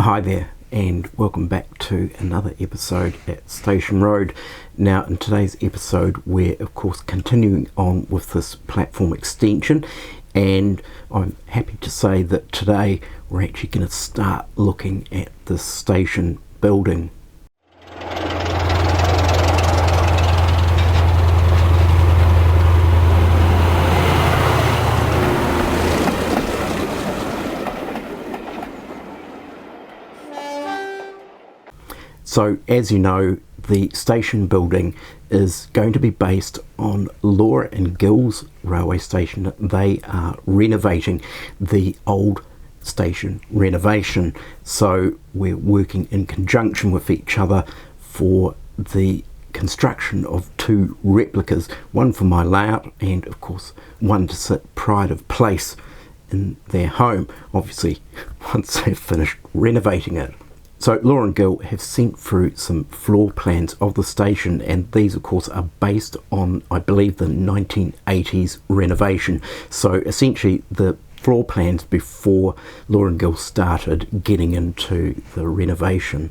Hi there, and welcome back to another episode at Station Road. Now, in today's episode, we're of course continuing on with this platform extension, and I'm happy to say that today we're actually going to start looking at this station building. So, as you know, the station building is going to be based on Law and Gill's railway station. They are renovating the old station renovation. So we're working in conjunction with each other for the construction of two replicas, one for my layout and of course one to sit pride of place in their home, obviously once they've finished renovating it. So Law and Gill have sent through some floor plans of the station, and these of course are based on, I believe, the 1980s renovation. So essentially the floor plans before Law and Gill started getting into the renovation.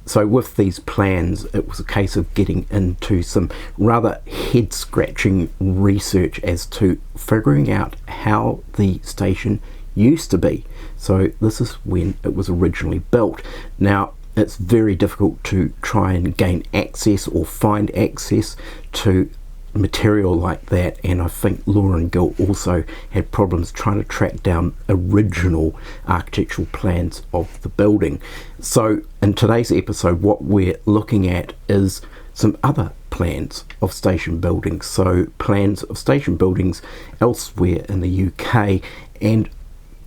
So with these plans, it was a case of getting into some rather head-scratching research as to figuring out how the station used to be. So this is when it was originally built. Now, it's very difficult to try and gain access or find access to material like that, and I think Law and Gill also had problems trying to track down original architectural plans of the building. So in today's episode, what we're looking at is some other plans of station buildings, so plans of station buildings elsewhere in the UK, and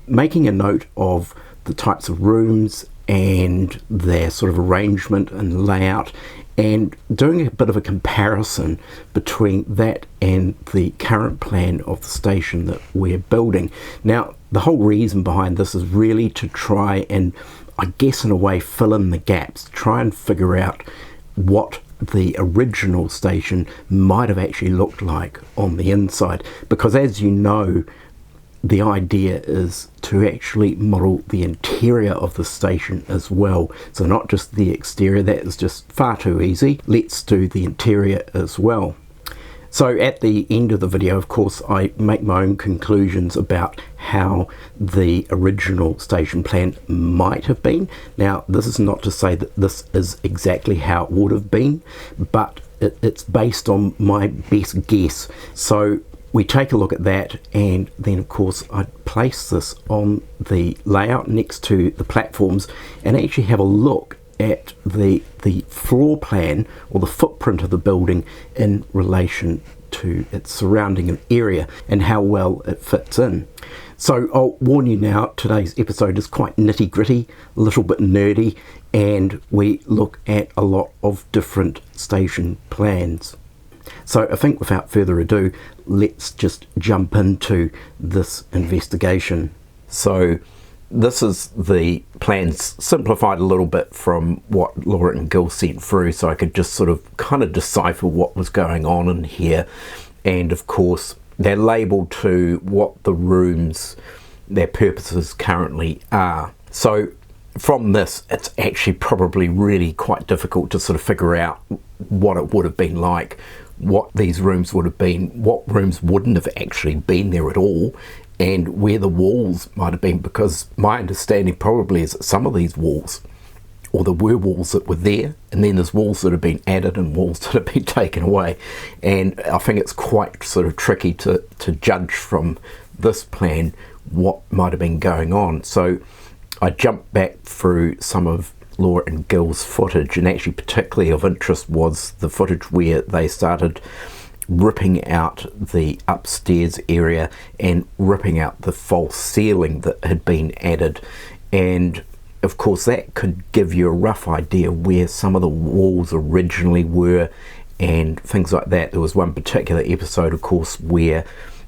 making a note of the types of rooms and their sort of arrangement and layout, and doing a bit of a comparison between that and the current plan of the station that we're building. Now, the whole reason behind this is really to try and, I guess in a way, fill in the gaps, try and figure out what the original station might have actually looked like on the inside, because as you know, the idea is to actually model the interior of the station as well. So not just the exterior, that is just far too easy. Let's do the interior as well. So at the end of the video, of course, I make my own conclusions about how the original station plan might have been. Now, this is not to say that this is exactly how it would have been, but it's based on my best guess. So we take a look at that, and then of course I place this on the layout next to the platforms and actually have a look at the floor plan or the footprint of the building in relation to its surrounding area and how well it fits in. So I'll warn you now, today's episode is quite nitty gritty, a little bit nerdy, and we look at a lot of different station plans. So I think without further ado, let's just jump into this investigation. So this is the plans simplified a little bit from what Law and Gill sent through, so I could just sort of kind of decipher what was going on in here. And of course they're labelled to what the rooms, their purposes currently are. So from this, it's actually probably really quite difficult to sort of figure out what it would have been like, what these rooms would have been, what rooms wouldn't have actually been there at all, and where the walls might have been, because my understanding probably is that some of these walls, or there were walls that were there, and then there's walls that have been added and walls that have been taken away, and I think it's quite sort of tricky to judge from this plan what might have been going on. So I jumped back through some of Law and Gill's footage, and actually particularly of interest was the footage where they started ripping out the upstairs area and ripping out the false ceiling that had been added, and of course that could give you a rough idea where some of the walls originally were and things like that. There was one particular episode, of course, where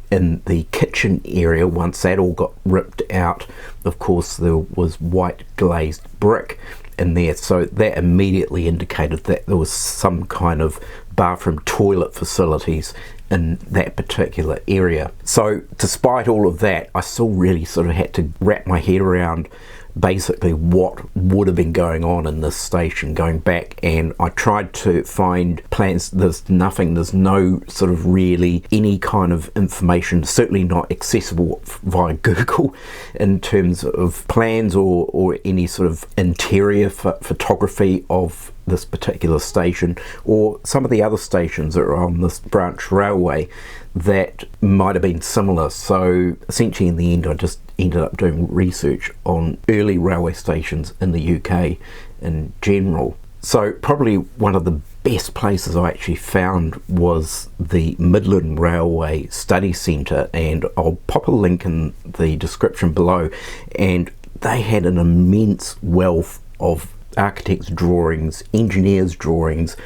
in the kitchen area, once that all got ripped out, of course there was white glazed brick in there, so that immediately indicated that there was some kind of bathroom toilet facilities in that particular area. So despite all of that, I still really sort of had to wrap my head around basically what would have been going on in this station going back, and I tried to find plans. There's nothing, there's no sort of really any kind of information, certainly not accessible via Google in terms of plans or any sort of interior photography of this particular station or some of the other stations that are on this branch railway that might have been similar. So essentially in the end I just ended up doing research on early railway stations in the UK in general. So probably one of the best places I actually found was the Midland Railway Study Centre, and I'll pop a link in the description below, and they had an immense wealth of architects' drawings, engineers' drawings,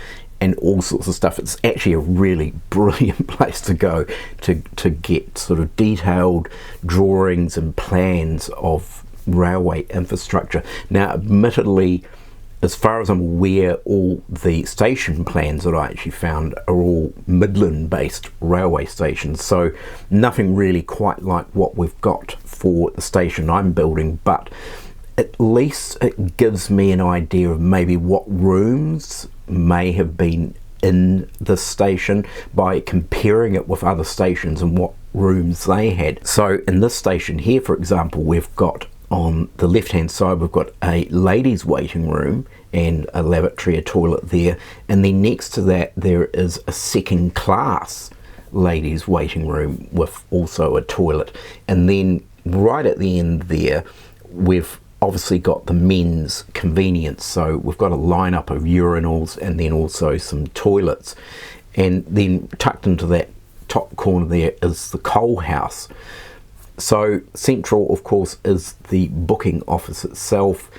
and all sorts of stuff. It's actually a really brilliant place to go to get sort of detailed drawings and plans of railway infrastructure. Now, admittedly, as far as I'm aware, all the station plans that I actually found are all Midland-based railway stations, so nothing really quite like what we've got for the station I'm building, but at least it gives me an idea of maybe what rooms may have been in the station by comparing it with other stations and what rooms they had. So in this station here, for example, we've got on the left hand side we've got a ladies waiting room and a lavatory, a toilet there, and then next to that there is a second class ladies waiting room with also a toilet, and then right at the end there we've obviously got the men's convenience, so we've got a lineup of urinals and then also some toilets, and then tucked into that top corner there is the coal house. So central, of course, is the booking office itself,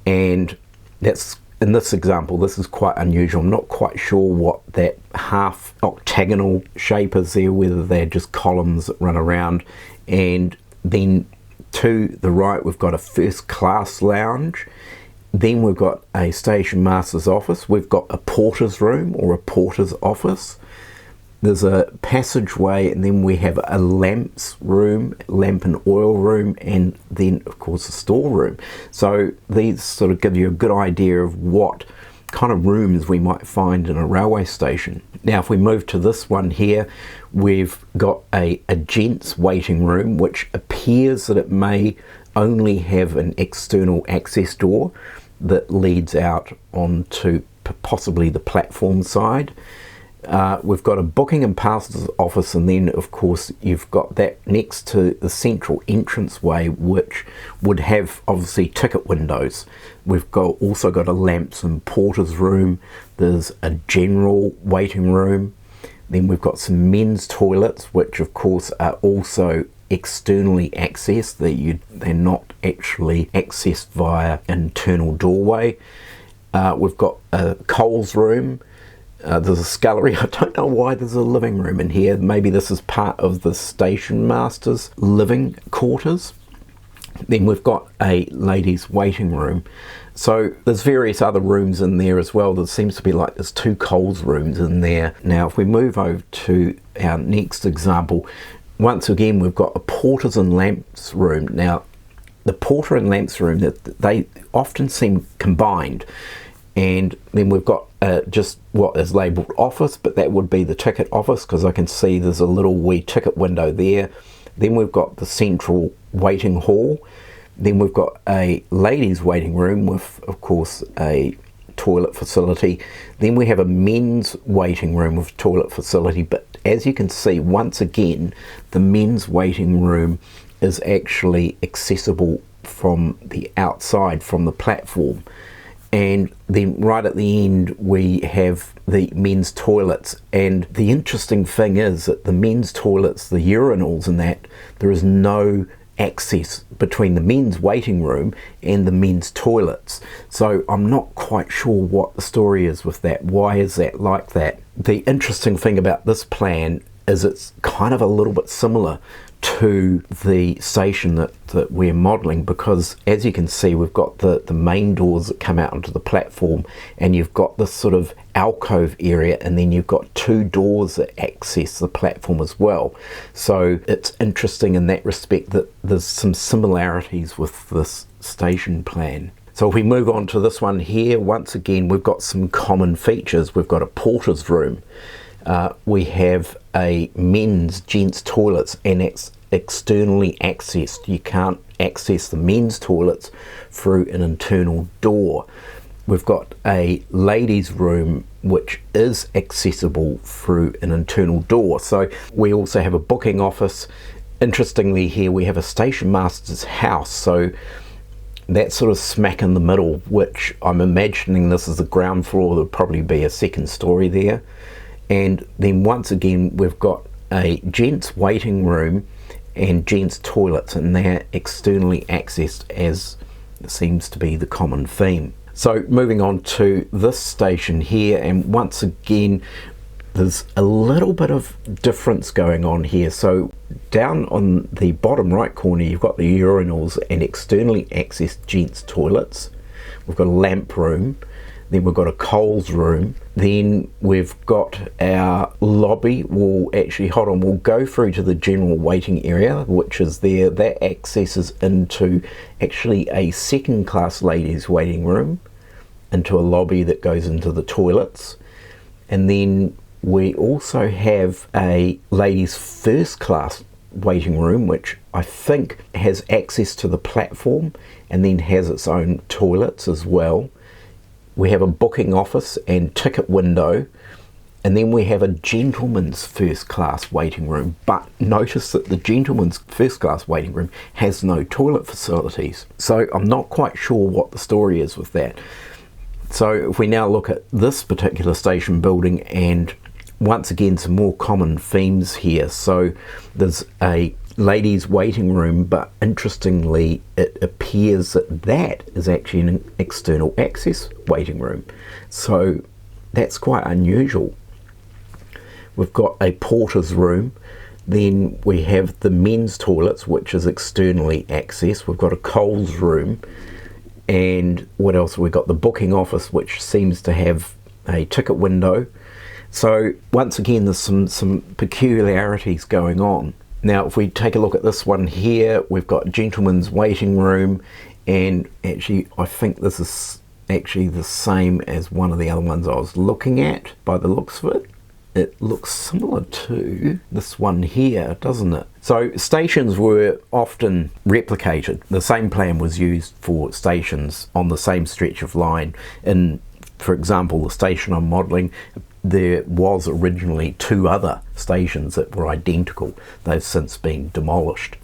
and that's, in this example, this is quite unusual. I'm not quite sure what that half octagonal shape is there, whether they're just columns that run around, and then to the right we've got a first class lounge, then we've got a station master's office, we've got a porter's room or a porter's office, there's a passageway, and then we have a lamps room, lamp and oil room, and then of course a storeroom. So these sort of give you a good idea of what kind of rooms we might find in a railway station. Now if we move to this one here, we've got a gents waiting room, which appears that it may only have an external access door that leads out onto possibly the platform side. We've got a booking and passes office, and then of course you've got that next to the central entranceway, which would have obviously ticket windows. We've also got a lamps and porter's room, there's a general waiting room, then we've got some men's toilets, which of course are also externally accessed, they're not actually accessed via internal doorway. We've got a coals room, there's a scullery. I don't know why there's a living room in here. Maybe this is part of the station master's living quarters. Then we've got a ladies waiting room. So there's various other rooms in there as well. There seems to be like there's two coals rooms in there. Now if we move over to our next example, once again we've got a porters and lamps room. Now the porter and lamps room, they often seem combined, and then we've got just what is labelled office, but that would be the ticket office, because I can see there's a little wee ticket window there. Then we've got the central waiting hall, then we've got a ladies waiting room with of course a toilet facility, then we have a men's waiting room with toilet facility, but as you can see once again the men's waiting room is actually accessible from the outside, from the platform. And then right at the end we have the men's toilets, and the interesting thing is that the men's toilets, the urinals and that, there is no access between the men's waiting room and the men's toilets. So I'm not quite sure what the story is with that. Why is that like that? The interesting thing about this plan is it's kind of a little bit similar to the station that we're modelling, because as you can see we've got the main doors that come out onto the platform, and you've got this sort of alcove area, and then you've got two doors that access the platform as well. So it's interesting in that respect that there's some similarities with this station plan. So if we move on to this one here, once again we've got some common features. We've got a porter's room, we have a men's gents toilets, and it's externally accessed. You can't access the men's toilets through an internal door. We've got a ladies' room which is accessible through an internal door. So we also have a booking office. Interestingly, here we have a station master's house, so that's sort of smack in the middle, which I'm imagining this is the ground floor. There'll probably be a second story there. And then once again we've got a gents waiting room and gents toilets, and they're externally accessed, as seems to be the common theme. So moving on to this station here, and once again there's a little bit of difference going on here. So down on the bottom right corner you've got the urinals and externally accessed gents toilets. We've got a lamp room, then we've got a Coles room, then we've got our lobby. We'll go through to the general waiting area, which is there. That accesses into actually a second class ladies waiting room, into a lobby that goes into the toilets. And then we also have a ladies first class waiting room, which I think has access to the platform and then has its own toilets as well. We have a booking office and ticket window, and then we have a gentleman's first class waiting room. But notice that the gentleman's first class waiting room has no toilet facilities, so I'm not quite sure what the story is with that. So if we now look at this particular station building, and once again some more common themes here. So there's a ladies waiting room, but interestingly it appears that that is actually an external access waiting room, so that's quite unusual. We've got a porter's room, then we have the men's toilets, which is externally accessed. We've got a Coles room, and what else have we got? The booking office, which seems to have a ticket window. So once again there's some peculiarities going on. Now if we take a look at this one here, we've got gentleman's waiting room, and actually I think this is actually the same as one of the other ones I was looking at by the looks of it. It looks similar to this one here, doesn't it? So stations were often replicated. The same plan was used for stations on the same stretch of line. In, for example, the station I'm modelling, there was originally two other stations that were identical. They've since been demolished.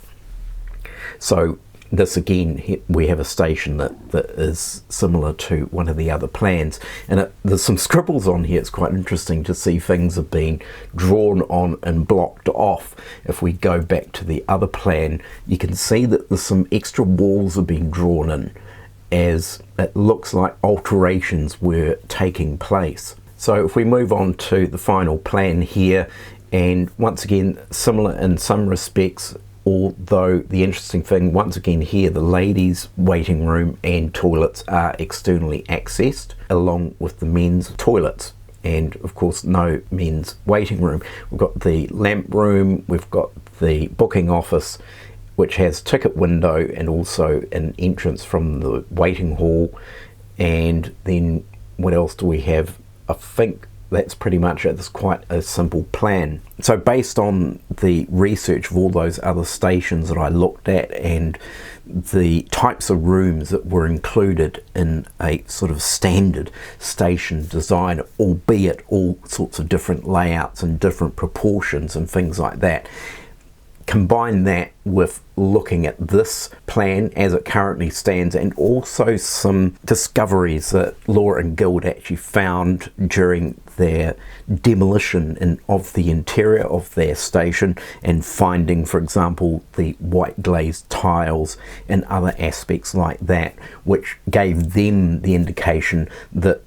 So this again, we have a station that is similar to one of the other plans, and there's some scribbles on here. It's quite interesting to see things have been drawn on and blocked off. If we go back to the other plan, you can see that there's some extra walls have been drawn in, as it looks like alterations were taking place. So if we move on to the final plan here, and once again similar in some respects, although the interesting thing once again here, the ladies waiting room and toilets are externally accessed along with the men's toilets, and of course no men's waiting room. We've got the lamp room, we've got the booking office, which has ticket window and also an entrance from the waiting hall. And then what else do we have? I think that's pretty much it. It's quite a simple plan. So based on the research of all those other stations that I looked at and the types of rooms that were included in a sort of standard station design, albeit all sorts of different layouts and different proportions and things like that, combine that with looking at this plan as it currently stands, and also some discoveries that Law and Guild actually found during their demolition of the interior of their station, and finding, for example, the white glazed tiles and other aspects like that, which gave them the indication that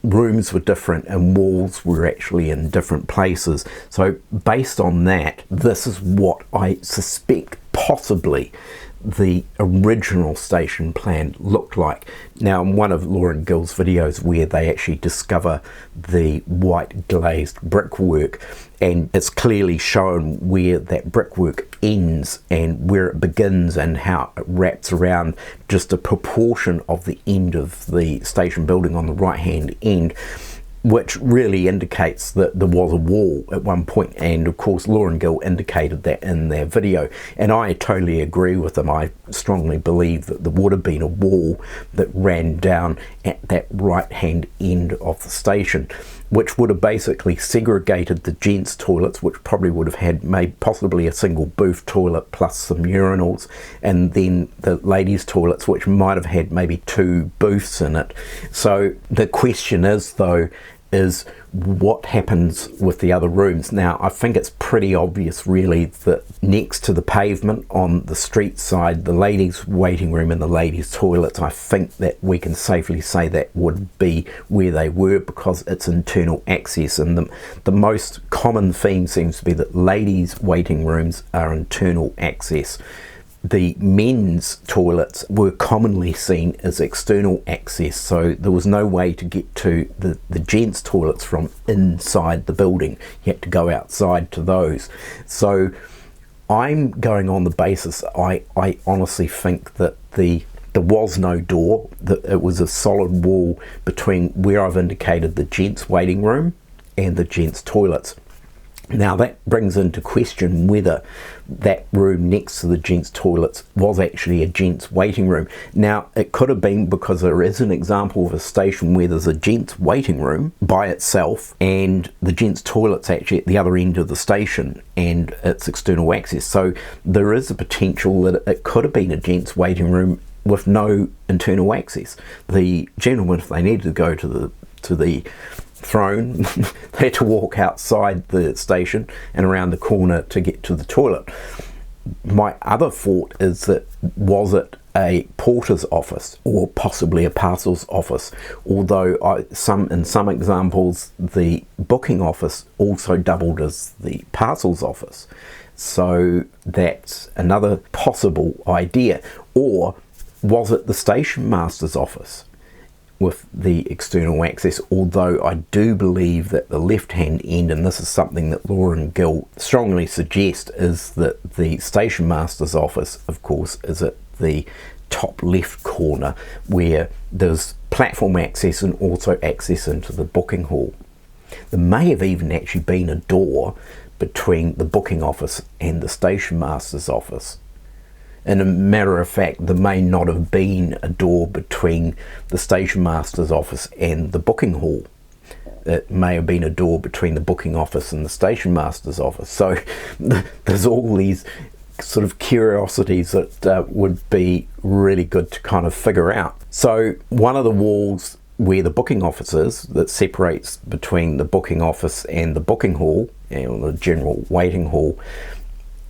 rooms were different and walls were actually in different places. So based on that, this is what I suspect possibly the original station plan looked like. Now, in one of Laura and Gil's videos where they actually discover the white glazed brickwork, and it's clearly shown where that brickwork ends and where it begins and how it wraps around just a proportion of the end of the station building on the right hand end, which really indicates that there was a wall at one point. And of course Laura and Gil indicated that in their video, and I totally agree with them. I strongly believe that there would have been a wall that ran down at that right hand end of the station, which would have basically segregated the gents' toilets, which probably would have had maybe possibly a single booth toilet plus some urinals, and then the ladies' toilets, which might have had maybe 2 booths in it. So the question is, though, is what happens with the other rooms? Now, I think it's pretty obvious really that next to the pavement on the street side, the ladies' waiting room and the ladies' toilets, I think that we can safely say that would be where they were, because it's internal access, and the most common theme seems to be that ladies' waiting rooms are internal access. The men's toilets were commonly seen as external access, so there was no way to get to the gents' toilets from inside the building. You had to go outside to those. So I'm going on the basis, I honestly think that there was no door, that it was a solid wall between where I've indicated the gents' waiting room and the gents' toilets. Now that brings into question whether that room next to the gents' toilets was actually a gents' waiting room. Now it could have been, because there is an example of a station where there's a gents' waiting room by itself and the gents' toilet's actually at the other end of the station and it's external access. So there is a potential that it could have been a gents' waiting room with no internal access. The gentlemen, if they needed to go to the throne, they had to walk outside the station and around the corner to get to the toilet. My other thought is that, was it a porter's office or possibly a parcels office? Although in some examples the booking office also doubled as the parcels office, so that's another possible idea. Or was it the station master's office with the external access? Although I do believe that the left hand end, and this is something that Laura and Gil strongly suggest, is that the station master's office, of course, is at the top left corner where there's platform access and also access into the booking hall. There may have even actually been a door between the booking office and the station master's office. In a matter of fact, there may not have been a door between the station master's office and the booking hall. It may have been a door between the booking office and the station master's office. So there's all these sort of curiosities that would be really good to kind of figure out. So one of the walls where the booking office is, that separates between the booking office and the booking hall, and the general waiting hall,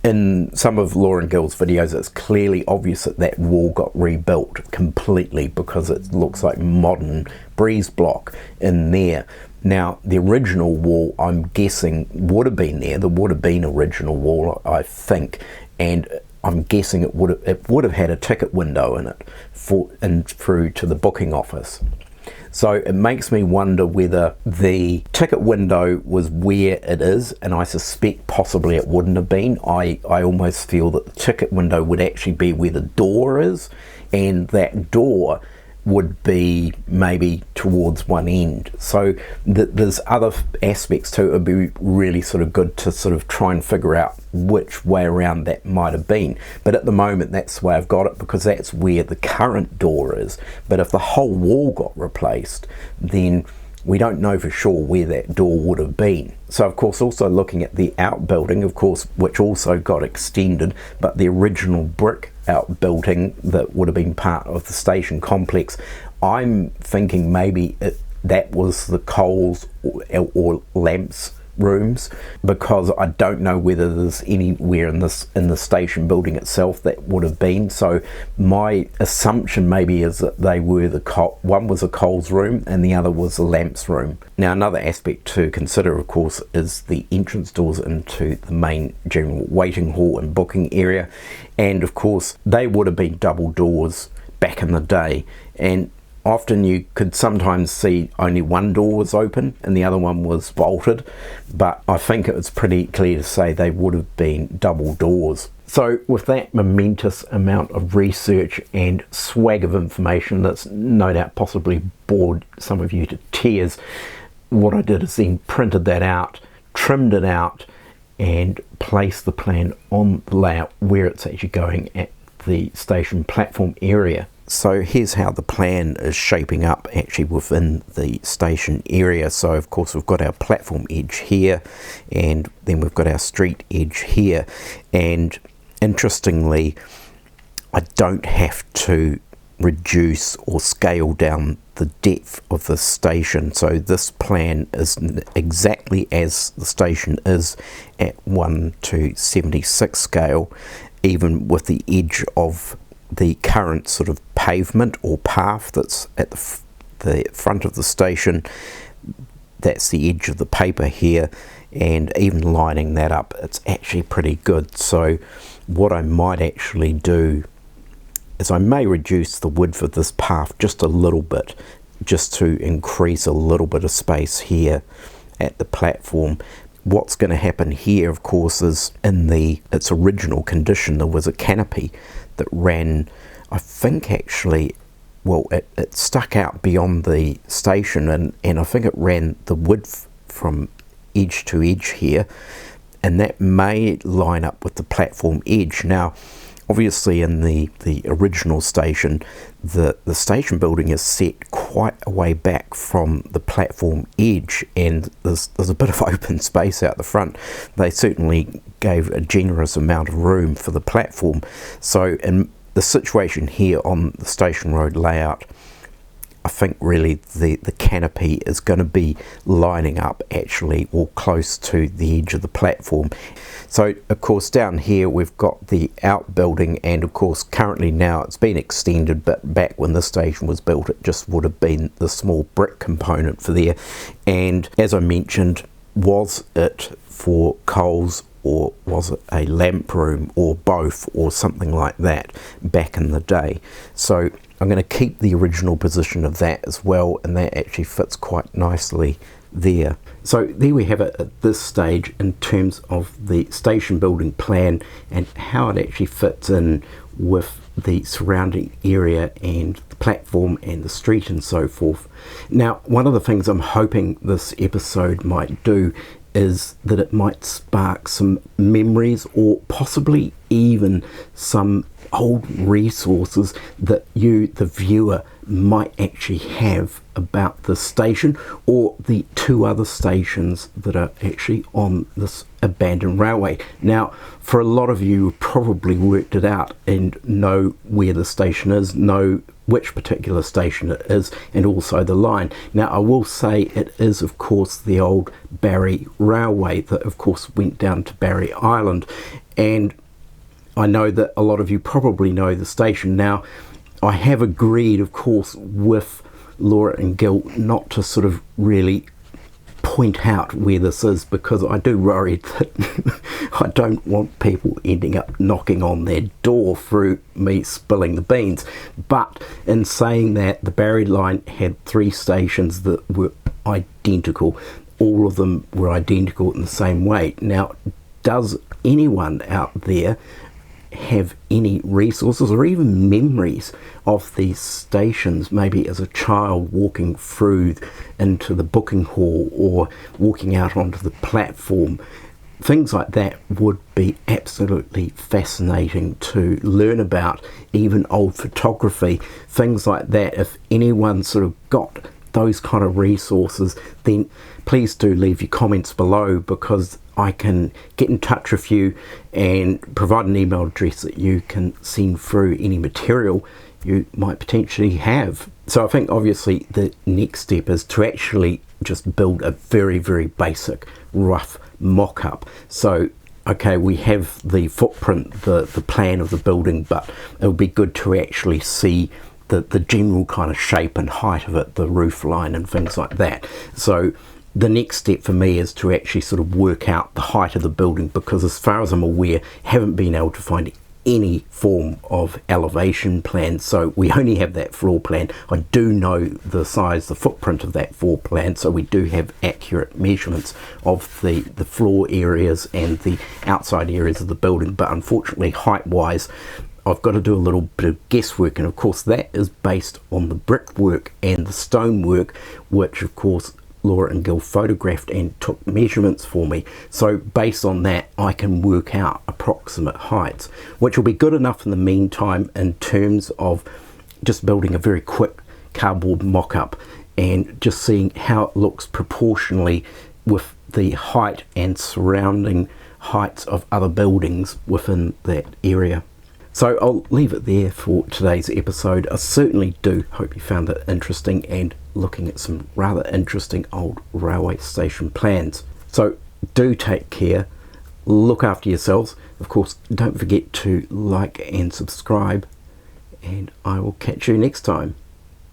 in some of Laura and Gil's videos it's clearly obvious that that wall got rebuilt completely, because it looks like modern breeze block in there. Now the original wall, I'm guessing, would have been there. There would have been original wall, I think, and I'm guessing it would have had a ticket window in it through to the booking office. So it makes me wonder whether the ticket window was where it is, and I suspect possibly it wouldn't have been. I almost feel that the ticket window would actually be where the door is, and that door would be maybe towards one end. So there's other aspects to it. It would be really sort of good to sort of try and figure out which way around that might have been. But at the moment that's the way I've got it, because that's where the current door is. But if the whole wall got replaced, then we don't know for sure where that door would have been. So of course, also looking at the outbuilding, of course, which also got extended, but the original brick outbuilding that would have been part of the station complex, I'm thinking maybe that was the coals or lamps rooms, because I don't know whether there's anywhere in the station building itself that would have been. So my assumption maybe is that they were one was a Coles room and the other was a lamps room. Now, another aspect to consider, of course, is the entrance doors into the main general waiting hall and booking area, and of course they would have been double doors back in the day, and often you could sometimes see only one door was open and the other one was bolted, but I think it was pretty clear to say they would have been double doors. So with that momentous amount of research and swag of information that's no doubt possibly bored some of you to tears, what I did is then printed that out, trimmed it out, and placed the plan on the layout where it's actually going at the station platform area. So here's how the plan is shaping up actually within the station area. So of course we've got our platform edge here, and then we've got our street edge here, and interestingly I don't have to reduce or scale down the depth of the station. So this plan is exactly as the station is at 1:76 scale, even with the edge of the current sort of pavement or path that's at the front of the station. That's the edge of the paper here, and even lining that up, it's actually pretty good. So what I might actually do is I may reduce the width of this path just a little bit, just to increase a little bit of space here at the platform. What's going to happen here, of course, is in its original condition there was a canopy that ran, I think actually, well, it stuck out beyond the station, and I think it ran the width from edge to edge here, and that may line up with the platform edge. Now obviously in the original station, the station building is set quite a way back from the platform edge, and there's a bit of open space out the front. They certainly gave a generous amount of room for the platform. So in the situation here on the station road layout, I think really the canopy is going to be lining up actually or close to the edge of the platform. So of course down here we've got the outbuilding, and of course currently now it's been extended, but back when the station was built it just would have been the small brick component for there. And as I mentioned, was it for Coles or was it a lamp room or both or something like that back in the day? So I'm going to keep the original position of that as well, and that actually fits quite nicely there. So there we have it at this stage in terms of the station building plan and how it actually fits in with the surrounding area and the platform and the street and so forth. Now, one of the things I'm hoping this episode might do is that it might spark some memories, or possibly even some old resources that you, the viewer, might actually have about the station or the two other stations that are actually on this abandoned railway. Now, for a lot of you probably worked it out and know where the station is, know which particular station it is, and also the line. Now, I will say it is of course the old Barry Railway that of course went down to Barry Island, and I know that a lot of you probably know the station. Now, I have agreed, of course, with Laura and Gil not to sort of really point out where this is, because I do worry that I don't want people ending up knocking on their door through me spilling the beans. But in saying that, the Barry line had 3 stations that were identical. All of them were identical in the same way. Now, does anyone out there have any resources or even memories of these stations, maybe as a child walking through into the booking hall or walking out onto the platform? Things like that would be absolutely fascinating to learn about, even old photography, things like that. If anyone sort of got those kind of resources, then please do leave your comments below, because I can get in touch with you and provide an email address that you can send through any material you might potentially have So I think obviously the next step is to actually just build a very, very basic rough mock-up. So okay, we have the footprint, the plan of the building, but it would be good to actually see the general kind of shape and height of it, the roof line and things like that. So the next step for me is to actually sort of work out the height of the building, because as far as I'm aware, haven't been able to find any form of elevation plan, so we only have that floor plan. I do know the size, the footprint of that floor plan, so we do have accurate measurements of the floor areas and the outside areas of the building, but unfortunately height wise I've got to do a little bit of guesswork, and of course that is based on the brickwork and the stonework, which of course Laura and Gil photographed and took measurements for me. So based on that I can work out approximate heights, which will be good enough in the meantime in terms of just building a very quick cardboard mock-up and just seeing how it looks proportionally with the height and surrounding heights of other buildings within that area. So I'll leave it there for today's episode. I certainly do hope you found it interesting and looking at some rather interesting old railway station plans. So do take care, look after yourselves. Of course, don't forget to like and subscribe, and I will catch you next time.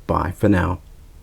Bye for now.